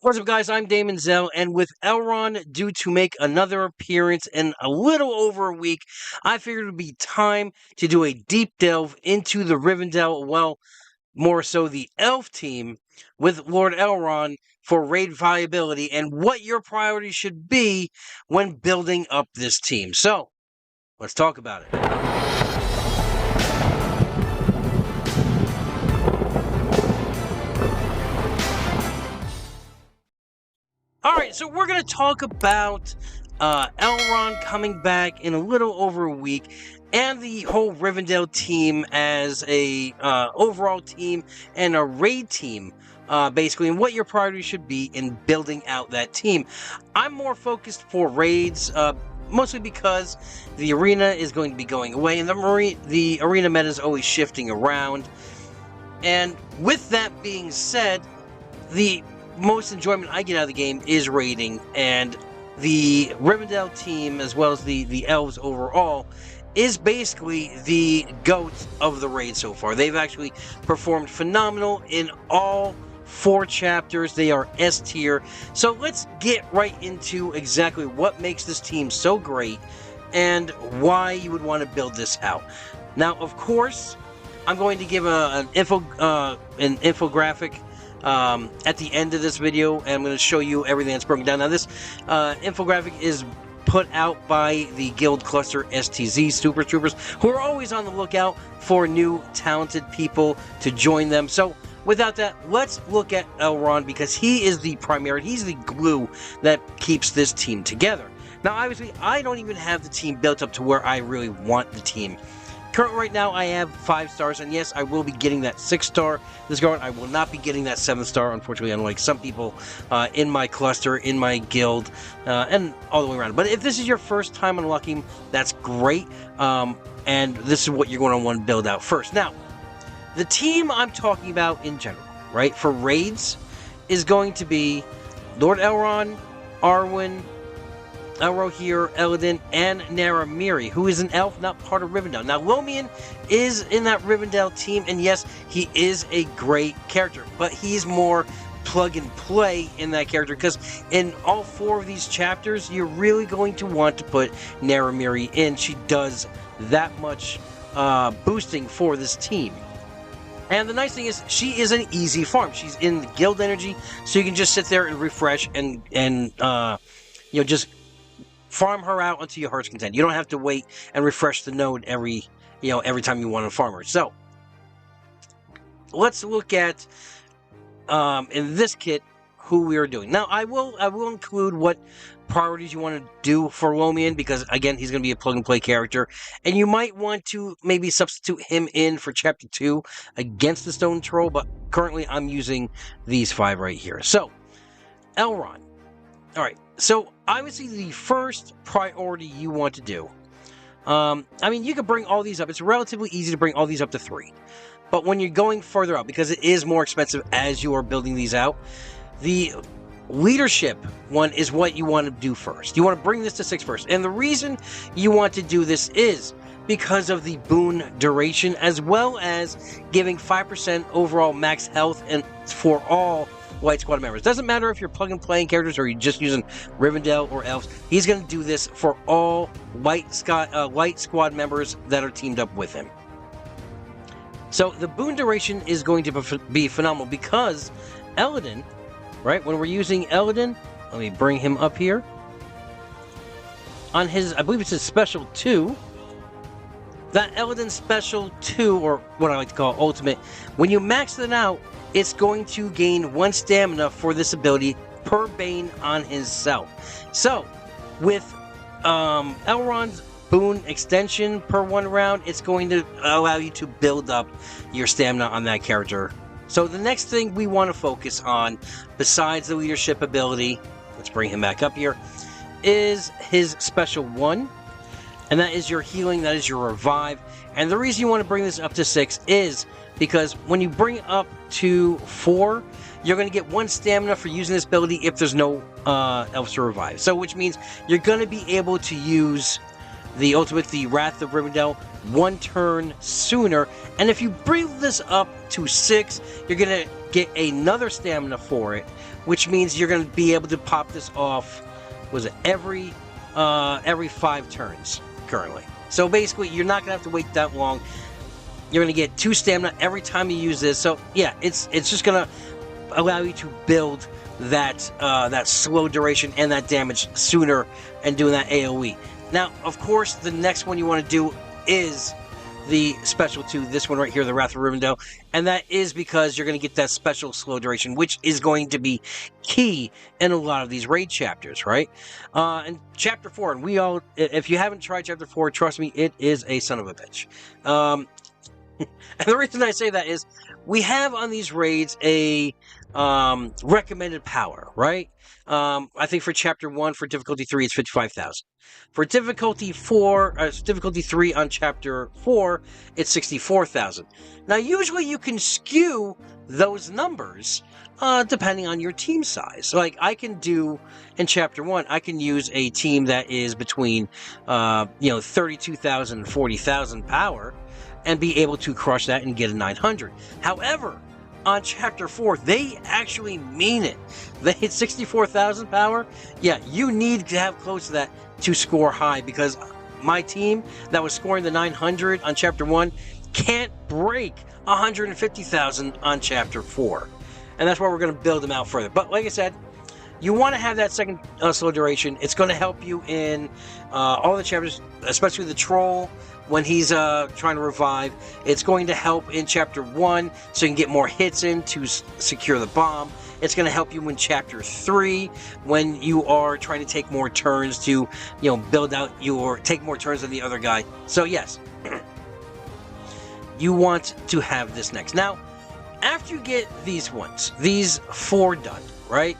What's up, guys? I'm Daemonxel, and with Elron due to make another appearance in a little over a week, I figured it would be time to do a deep delve into the Rivendale, well, more so the Elf team, with Lord Elron for raid viability and what your priorities should be when building up this team. So, let's talk about it. Alright, so we're going to talk about Elron coming back in a little over a week, and the whole Rivendale team as a overall team and a raid team, basically, and what your priorities should be in building out that team. I'm more focused for raids, mostly because the arena is going to be going away, and the arena meta is always shifting around. And with that being said, the most enjoyment I get out of the game is raiding, and the Rivendale team, as well as the Elves overall, is basically the GOAT of the raid so far. They've actually performed phenomenal in all 4 chapters. They are S tier. So let's get right into exactly what makes this team so great and why you would want to build this out. Now, of course, I'm going to give an infographic at the end of this video, and I'm going to show you everything that's broken down. Now, this infographic is put out by the guild cluster STZ Super Troopers, who are always on the lookout for new talented people to join them. So without that, let's look at Elron, because he is the primary, he's the glue that keeps this team together. Now, obviously, I don't even have the team built up to where I really want the team. Currently, right now, I have 5 stars, and yes, I will be getting that 6 star this go. I will not be getting that 7 star, unfortunately, unlike some people in my cluster, in my guild, and all the way around. But if this is your first time unlocking, that's great, and this is what you're going to want to build out first. Now, the team I'm talking about in general, right, for raids, is going to be Lord Elron, Arwen, Elrohir, Elodin, and Naramiri, who is an elf, not part of Rivendale. Now, Lomian is in that Rivendale team, and yes, he is a great character, but he's more plug and play in that character, because in all 4 of these chapters, you're really going to want to put Naramiri in. She does that much boosting for this team. And the nice thing is, she is an easy farm. She's in the guild energy, so you can just sit there and refresh and you know, just farm her out until your heart's content. You don't have to wait and refresh the node every time you want to farm her. So let's look at in this kit who we are doing. Now, I will include what priorities you want to do for Lomian, because again, he's going to be a plug and play character, and you might want to maybe substitute him in for chapter 2 against the Stone Troll, but currently I'm using these 5 right here. So Elron. Alright, so obviously the first priority you want to do, I mean, you can bring all these up. It's relatively easy to bring all these up to 3. But when you're going further out, because it is more expensive as you are building these out, the leadership one is what you want to do first. You want to bring this to 6 first. And the reason you want to do this is because of the boon duration, as well as giving 5% overall max health and for all White Squad members. Doesn't matter if you're plug and playing characters or you're just using Rivendale or Elves. He's going to do this for all White Squad members that are teamed up with him. So the boon duration is going to be phenomenal, because Elodin, right? When we're using Elodin, let me bring him up here. On his, I believe it's his special 2. That Elodin special 2, or what I like to call ultimate, when you max it out, it's going to gain 1 stamina for this ability per Bane on himself. So, with Elron's boon extension per 1 round, it's going to allow you to build up your stamina on that character. So the next thing we want to focus on, besides the leadership ability, let's bring him back up here, is his special 1. And that is your healing, that is your revive. And the reason you want to bring this up to 6 is because when you bring it up to 4, you're going to get 1 stamina for using this ability if there's no Elves to revive. So, which means you're going to be able to use the ultimate, the Wrath of Rivendale, 1 turn sooner. And if you bring this up to 6, you're going to get another stamina for it, which means you're going to be able to pop this off, was it every 5 turns currently. So basically, you're not going to have to wait that long. You're going to get 2 stamina every time you use this. So yeah, it's just going to allow you to build that that slow duration and that damage sooner and doing that AoE. Now, of course, the next one you want to do is the special 2, this one right here, the Wrath of Rivendale, and that is because you're going to get that special slow duration, which is going to be key in a lot of these raid chapters, right? And Chapter 4, and we all, if you haven't tried Chapter 4, trust me, it is a son of a bitch. And the reason I say that is we have on these raids a recommended power, right? I think for Chapter 1, for difficulty 3, it's 55,000. For difficulty 3 on Chapter 4, it's 64,000. Now, usually you can skew those numbers depending on your team size. So, like, I can do, in Chapter 1, I can use a team that is between, 32,000 and 40,000 power and be able to crush that and get a 900. However, on Chapter 4, they actually mean it. They hit 64,000 power. Yeah, you need to have close to that to score high, because my team that was scoring the 900 on Chapter 1 can't break 150,000 on Chapter 4. And that's why we're going to build them out further. But like I said, you want to have that second slow duration. It's going to help you in all the chapters, especially the troll when he's trying to revive. It's going to help in Chapter 1 so you can get more hits in to secure the bomb. It's going to help you in Chapter 3 when you are trying to take more turns to, build out take more turns than the other guy. So yes, you want to have this next. Now, after you get these 4 done, right?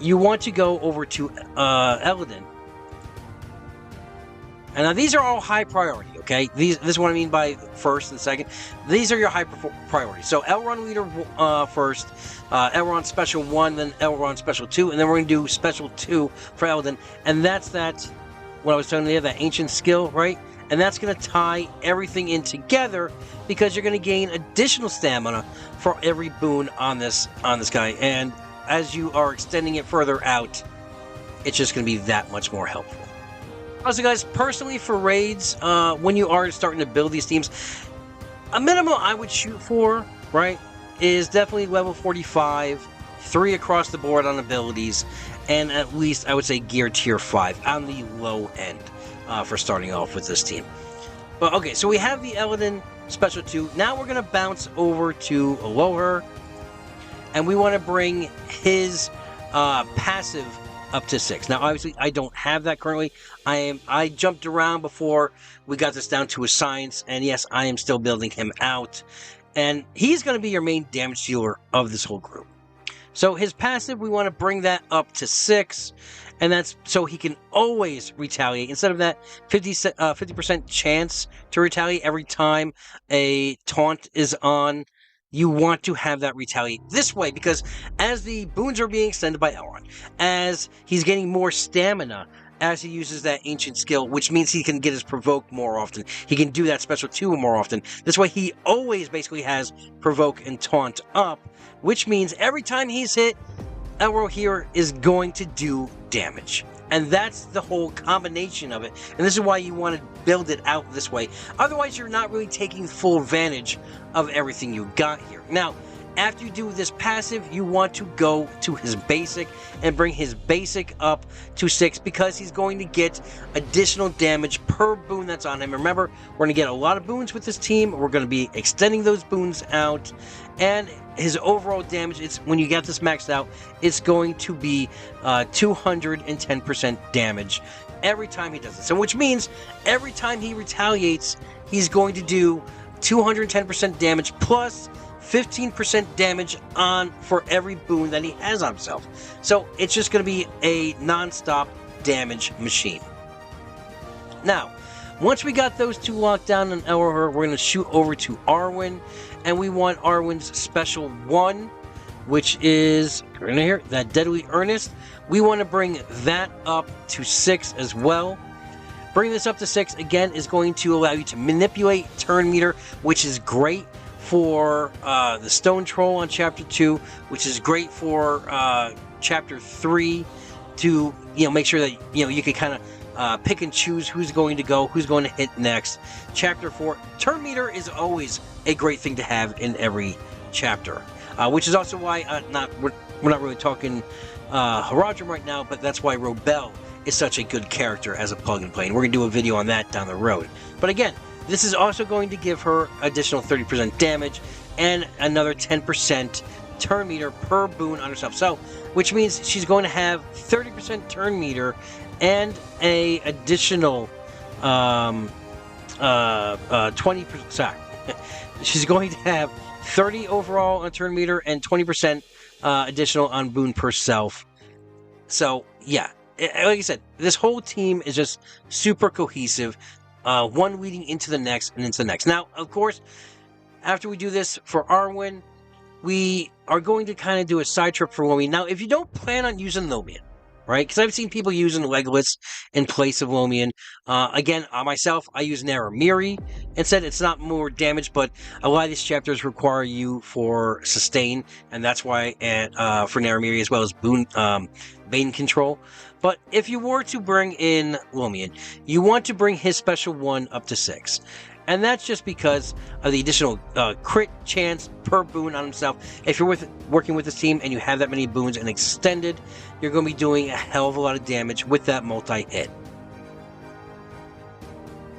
You want to go over to Elin. And now these are all high priority, okay? This is what I mean by first and second. These are your high priority. So Elron leader first, Elron special 1, then Elron special 2, and then we're going to do special 2 for Elin. And that's what I was telling you, that ancient skill, right? And that's going to tie everything in together, because you're going to gain additional stamina for every boon on this guy. And as you are extending it further out, it's just going to be that much more helpful. Also, guys, personally for raids, when you are starting to build these teams, a minimum I would shoot for, right, is definitely level 45, 3 across the board on abilities, and at least I would say gear tier 5 on the low end for starting off with this team. But okay, so we have the Elin special 2. Now we're going to bounce over to LoTR, and we want to bring his passive up to 6. Now, obviously, I don't have that currently. I jumped around before we got this down to a science, and yes, I am still building him out. And he's going to be your main damage dealer of this whole group. So his passive, we want to bring that up to 6, and that's so he can always retaliate. Instead of that 50% chance to retaliate every time a taunt is on, you want to have that retaliate this way, because as the boons are being extended by Elron, as he's getting more stamina, as he uses that ancient skill, which means he can get his provoke more often. He can do that special 2 more often. This way he always basically has provoke and taunt up, which means every time he's hit, Elron here is going to do damage. And that's the whole combination of it. And this is why you want to build it out this way. Otherwise, you're not really taking full advantage of everything you got here. Now, after you do this passive, you want to go to his basic and bring his basic up to 6, because he's going to get additional damage per boon that's on him. Remember, we're going to get a lot of boons with this team. We're going to be extending those boons out. And his overall damage, when you get this maxed out, it's going to be 210% damage every time he does this. So which means every time he retaliates, he's going to do 210% damage plus 15% damage on for every boon that he has on himself. So it's just going to be a non-stop damage machine. Now, once we got those 2 locked down in Elron, we're going to shoot over to Arwen, and we want Arwen's special 1, which is right here, that Deadly Earnest. We want to bring that up to 6 as well. Bringing this up to 6, again, is going to allow you to manipulate turn meter, which is great for the Stone Troll on Chapter 2, which is great for Chapter 3 to, make sure that, you can kind of pick and choose who's going to go, who's going to hit next. Chapter 4, turn meter is always a great thing to have in every chapter, which is also why we're not really talking Haradrim right now, but that's why Robel is such a good character as a plug-and-play, and we're going to do a video on that down the road. But again, this is also going to give her additional 30% damage and another 10% turn meter per boon on herself. So, which means she's going to have 30% turn meter and a additional 20%. Sorry, she's going to have 30 overall on turn meter and 20% additional on boon per self. So yeah, like I said, this whole team is just super cohesive, one leading into the next and into the next. Now, of course, after we do this for Arwen, we are going to kind of do a side trip for Lomian. Now, if you don't plan on using Lomian, right? Because I've seen people using Legolas in place of Lomian. Again, myself, I use Naramiri instead. It's not more damage, but a lot of these chapters require you for sustain, and that's why for Naramiri as well as Bane control. But if you were to bring in Lomian, you want to bring his special 1 up to 6. And that's just because of the additional crit chance per boon on himself. If you're working with this team and you have that many boons and extended, you're going to be doing a hell of a lot of damage with that multi-hit.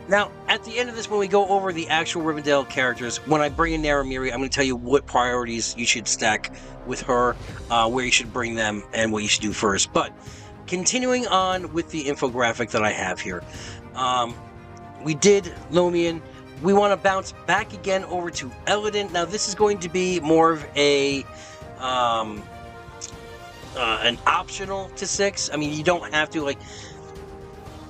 Now, at the end of this, when we go over the actual Rivendale characters, when I bring in Naramiri, I'm going to tell you what priorities you should stack with her, where you should bring them, and what you should do first. But continuing on with the infographic that I have here, we did Lomian. We want to bounce back again over to Elin. Now, this is going to be more of an optional to 6. I mean, you don't have to,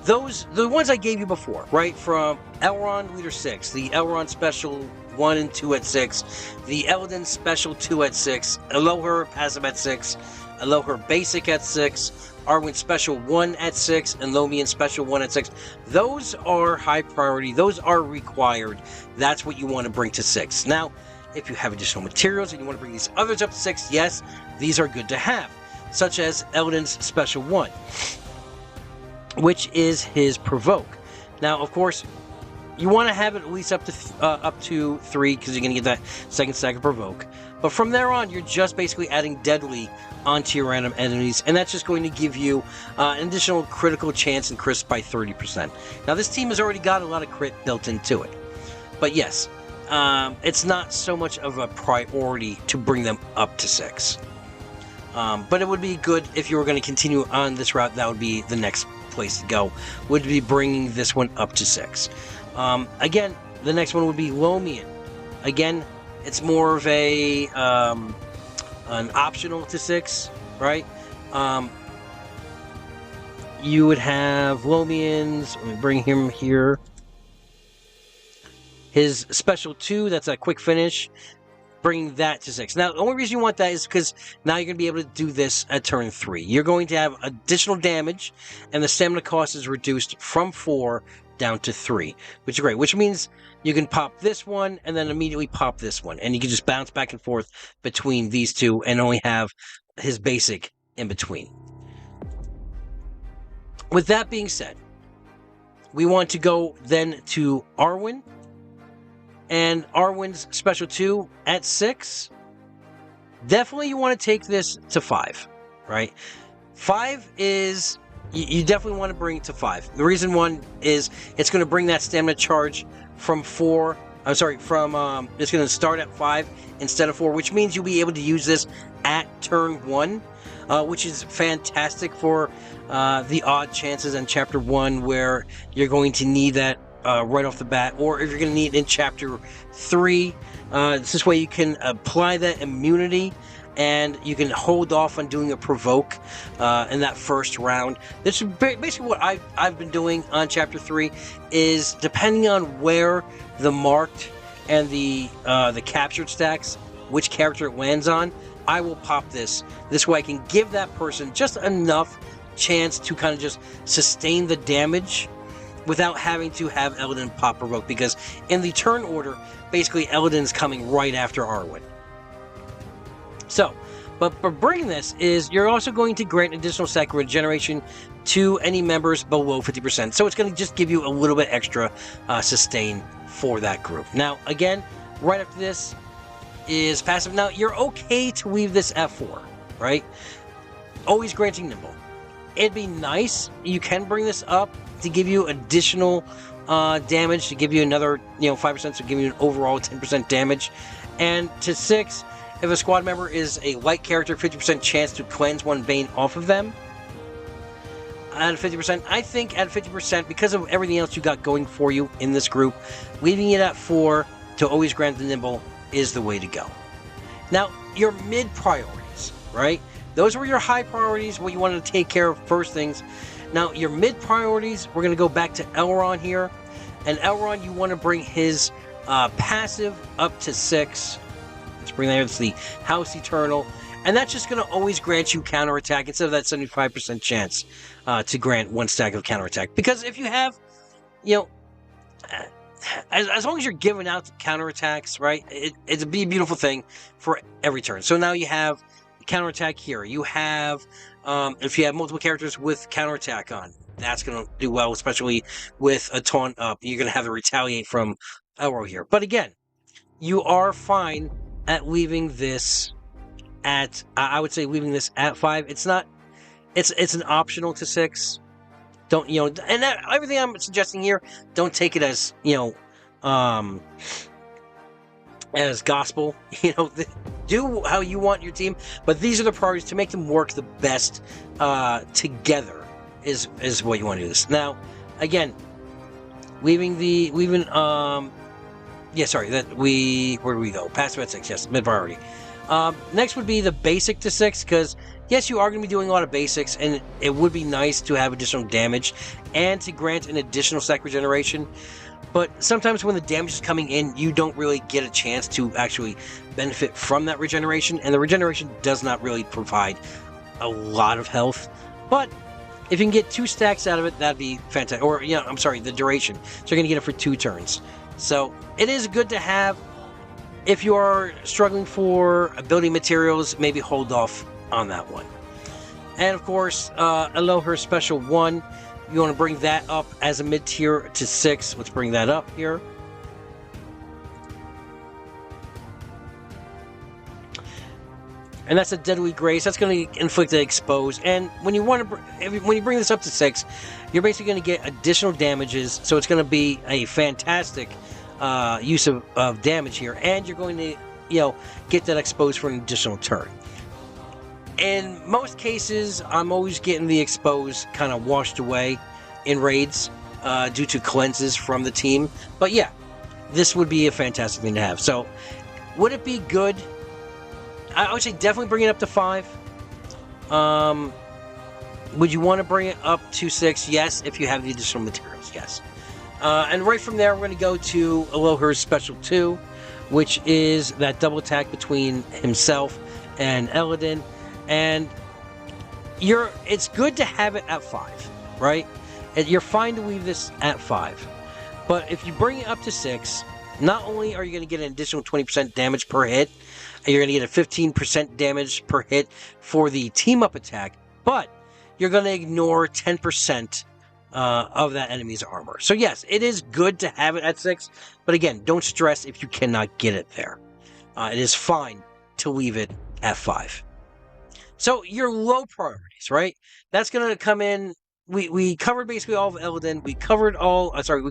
the ones I gave you before, right? From Elron Leader 6, the Elron Special 1 and 2 at 6, the Elden Special 2 at 6, Aloher Passive at 6, Aloher Basic at 6, Arwen Special 1 at 6, and Lomian Special 1 at 6. Those are high priority. Those are required. That's what you want to bring to 6. Now, if you have additional materials and you want to bring these others up to 6, yes, these are good to have, such as Elden's Special 1, which is his Provoke. Now, of course, you want to have it at least up to 3, because you're going to get that second stack of Provoke. But from there on, you're just basically adding Deadly onto your random enemies, and that's just going to give you an additional critical chance and crisp by 30%. Now, this team has already got a lot of crit built into it. But yes, it's not so much of a priority to bring them up to 6. But it would be good if you were going to continue on this route. That would be the next place to go, would be bringing this one up to 6. Again, the next one would be Lomian. Again, it's more of an optional to 6, right? You would have Lomian's, let me bring him here, his Special 2, that's a quick finish, bringing that to 6. Now, the only reason you want that is because now you're going to be able to do this at turn 3. You're going to have additional damage, and the stamina cost is reduced from 4 down to 3, which is great, which means you can pop this one and then immediately pop this one, and you can just bounce back and forth between these two and only have his basic in between. With that being said, we want to go then to Arwen, and Arwen's Special 2 at 6. Definitely you want to take this to 5, right? 5 is, you definitely want to bring it to 5. The reason one is it's going to bring that stamina charge from 4. I'm sorry, it's going to start at 5 instead of 4, which means you'll be able to use this at turn 1, which is fantastic for the odd chances in Chapter 1 where you're going to need that right off the bat, or if you're going to need it in Chapter 3. This way you can apply that immunity, and you can hold off on doing a Provoke in that first round. This is basically what I've been doing on Chapter 3, is depending on where the marked and the captured stacks, which character it lands on, I will pop this. This way I can give that person just enough chance to kind of just sustain the damage without having to have Elin pop provoke, because in the turn order, basically Elidin's coming right after Arwen. So, but for bringing this is you're also going to grant additional stack regeneration to any members below 50%. So it's going to just give you a little bit extra sustain for that group. Now, again, right after this is passive. Now, you're okay to leave this at 4, right? Always granting nimble. It'd be nice, you can bring this up to give you additional damage, to give you another, 5%, so give you an overall 10% damage. And to 6, if a squad member is a light character, 50% chance to cleanse 1 Bane off of them. At 50%, I think at 50%, because of everything else you got going for you in this group, leaving it at 4 to always grant the nimble is the way to go. Now, your mid priorities, right? Those were your high priorities, what you wanted to take care of first things. Now, your mid priorities, we're going to go back to Elron here. And Elron, you want to bring his passive up to 6. Let's bring that. It's the House Eternal. And that's just going to always grant you counterattack instead of that 75% chance to grant 1 stack of counterattack. Because if you have, as long as you're giving out counterattacks, right, it'd be a beautiful thing for every turn. So now you have counterattack here. You have, if you have multiple characters with counterattack on, that's going to do well, especially with a taunt up. You're going to have to retaliate from Elro here. But again, you are fine at leaving this at, I would say leaving this at 5. It's not, it's an optional to 6. Don't, and everything I'm suggesting here, don't take it as, as gospel. Do how you want your team, but these are the priorities to make them work the best together is what you want to do this. Now, again, where do we go? Passive at 6, yes, mid priority. Next would be the basic to 6, because yes, you are going to be doing a lot of basics, and it would be nice to have additional damage and to grant an additional stack regeneration. But sometimes when the damage is coming in, you don't really get a chance to actually benefit from that regeneration, and the regeneration does not really provide a lot of health. But if you can get 2 stacks out of it, that'd be fantastic. Or, the duration. So you're going to get it for 2 turns. So it is good to have. If you are struggling for ability materials, maybe hold off on that one. And of course, LoTR Special 1. You want to bring that up as a mid-tier to 6. Let's bring that up here. And that's a Deadly Grace. That's going to inflict an expose. And when you want to, when you bring this up to 6, you're basically going to get additional damages. So it's going to be a fantastic use of damage here. And you're going to, get that expose for an additional turn. In most cases, I'm always getting the expose kind of washed away in raids due to cleanses from the team. But yeah, this would be a fantastic thing to have. So, would it be good? I would say definitely bring it up to 5. Would you want to bring it up to 6? Yes, if you have the additional materials, yes. And right from there, we're going to go to LoTR's Special 2, which is that double attack between himself and Elin. And it's good to have it at 5, right? And you're fine to leave this at 5. But if you bring it up to 6, not only are you going to get an additional 20% damage per hit, and you're going to get a 15% damage per hit for the team-up attack, but you're going to ignore 10% of that enemy's armor. So yes, it is good to have it at 6, but again, don't stress if you cannot get it there. It is fine to leave it at 5. So your low priorities, right? That's going to come in. We covered basically all of Elin. We covered all of LoTR. We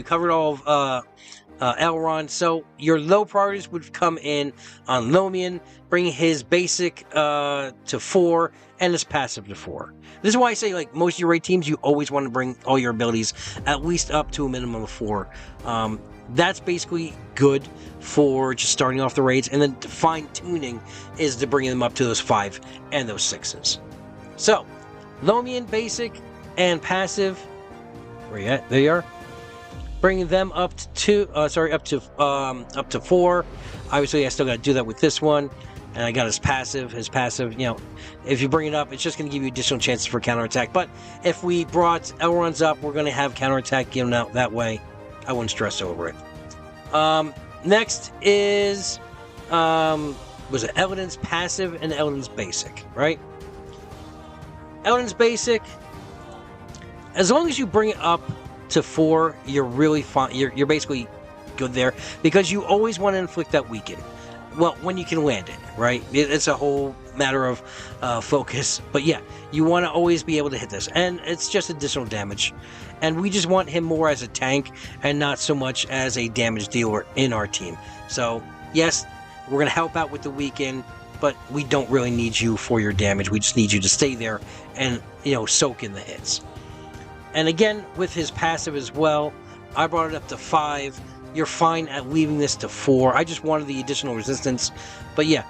covered all of Elron. So your low priorities would come in on Lomian, bringing his basic to 4 and his passive to 4. This is why I say, like, most of your raid teams, you always want to bring all your abilities at least up to a minimum of 4. That's basically good for just starting off the raids, and then fine-tuning is to bring them up to those 5 and those 6s. So, Lomian, basic, and passive. Where you at? There you are. Bringing them up to 4. Obviously, I still got to do that with this one. And I got his passive. His passive, you know, if you bring it up, it's just going to give you additional chances for counterattack. But if we brought Elrond's up, we're going to have counterattack given out that way. I wouldn't stress over it. Next is, was it Ellen's passive and Ellen's basic, right? Ellen's basic, as long as you bring it up to 4, you're really fine. You're basically good there, because you always want to inflict that weaken. Well, when you can land it, right? It's a whole matter of focus. But yeah, you want to always be able to hit this. And it's just additional damage. And we just want him more as a tank and not so much as a damage dealer in our team. So, yes, we're going to help out with the weaken, but we don't really need you for your damage. We just need you to stay there and, you know, soak in the hits. And again, with his passive as well, I brought it up to 5. You're fine at leaving this to 4. I just wanted the additional resistance. But yeah,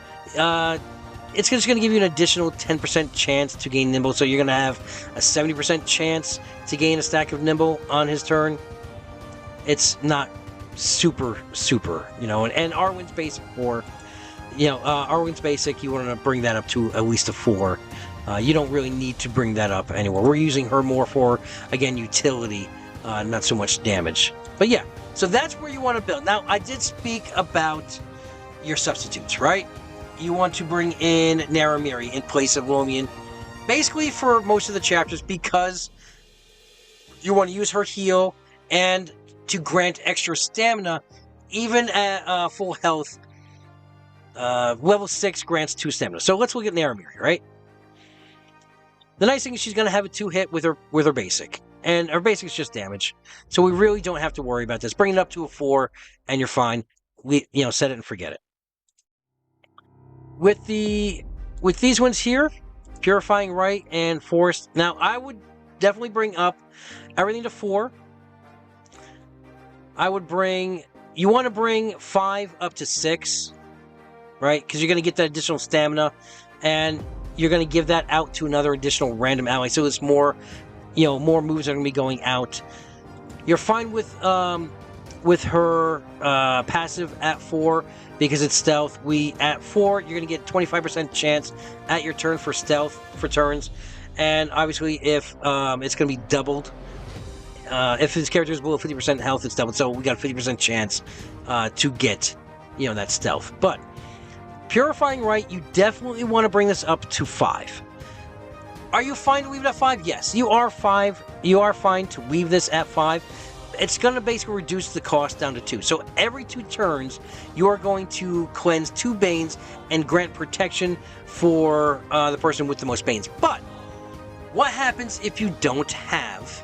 it's just going to give you an additional 10% chance to gain Nimble. So you're going to have a 70% chance to gain a stack of Nimble on his turn. It's not super, you know. And Arwen's basic 4, you know, Arwen's basic, you want to bring that up to at least a 4. You don't really need to bring that up anymore. We're using her more for, again, utility, not so much damage. But yeah. So that's where you want to build. Now, I did speak about your substitutes, right? You want to bring in Naramiri in place of Lomian, basically for most of the chapters, because you want to use her heal and to grant extra stamina, even at full health. Level 6 grants 2 stamina. So let's look at Naramiri, right? The nice thing is she's going to have a 2-hit with her basic. And our basic is just damage. So we really don't have to worry about this. Bring it up to a 4, and you're fine. You know, set it and forget it. With these ones here, Purifying Right and Forest. Now, I would definitely bring up everything to 4. I would bring... You want to bring 5 up to 6, right? Because you're going to get that additional stamina, and you're going to give that out to another additional random ally. So it's more... You know, more moves are going to be going out. You're fine with her passive at 4 because it's stealth. At 4, you're going to get 25% chance at your turn for stealth for turns, and obviously if it's going to be doubled. If his character is below 50% health, it's doubled. So we got a 50% chance to get, you know, that stealth. But Purifying Right, you definitely want to bring this up to 5. Are you fine to leave it at 5? Yes, you are 5. You are fine to leave this at 5. It's going to basically reduce the cost down to 2. So every 2 turns, you are going to cleanse 2 Banes and grant protection for the person with the most Banes. But what happens if you don't have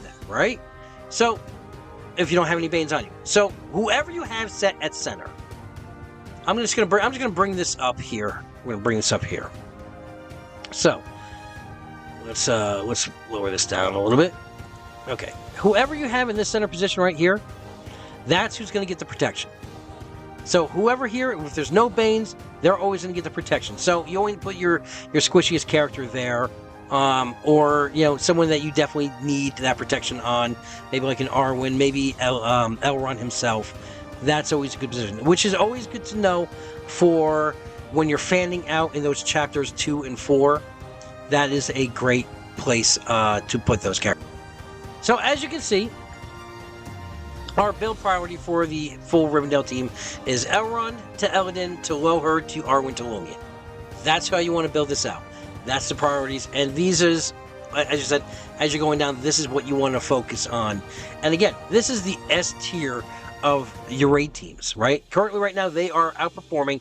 that, right? So if you don't have any Banes on you, so whoever you have set at center, I'm just gonna bring this up here. We're gonna bring this up here. So let's lower this down a little bit. Okay, whoever you have in this center position right here, that's who's gonna get the protection. So whoever here, if there's no Banes, they're always gonna get the protection. So you only put your squishiest character there, or you know, someone that you definitely need that protection on, maybe like an Arwen, maybe Elron himself. That's always a good position, which is always good to know for when you're fanning out in those chapters 2 and 4. That is a great place to put those characters. So as you can see, our build priority for the full Rivendale team is Elron to Eladin to LoTR to Arwen to Lomian. That's how you want to build this out. That's the priorities, and these is, as you said, as you're going down, this is what you want to focus on. And again, this is the S tier of your raid teams, right? Currently, right now, they are outperforming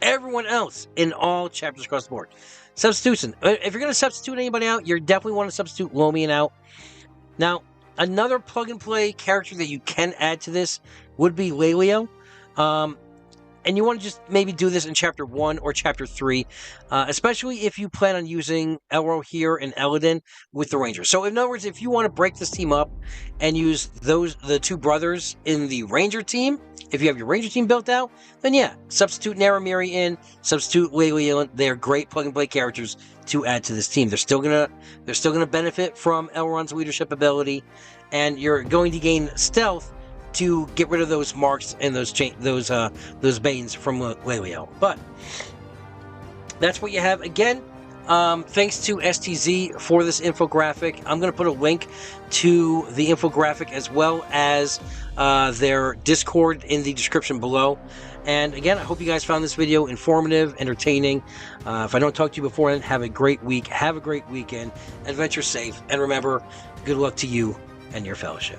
everyone else in all chapters across the board. Substitution. If you're going to substitute anybody out, you definitely want to substitute Lomian out. Now, another plug-and-play character that you can add to this would be Lelio. And you want to just maybe do this in Chapter 1 or Chapter 3, especially if you plan on using Elro here and Eladin with the Rangers. So in other words, if you want to break this team up and use the 2 brothers in the Ranger team, if you have your Ranger team built out, then yeah, substitute Naramiri in, substitute Lelio in. They're great plug-and-play characters to add to this team. They're still gonna benefit from Elrond's leadership ability, and you're going to gain stealth to get rid of those marks and those banes from Lelio. But that's what you have. Again, thanks to STZ for this infographic. I'm going to put a link to the infographic as well as their Discord in the description below. And again, I hope you guys found this video informative, entertaining. If I don't talk to you before then, have a great week. Have a great weekend. Adventure safe. And remember, good luck to you and your fellowship.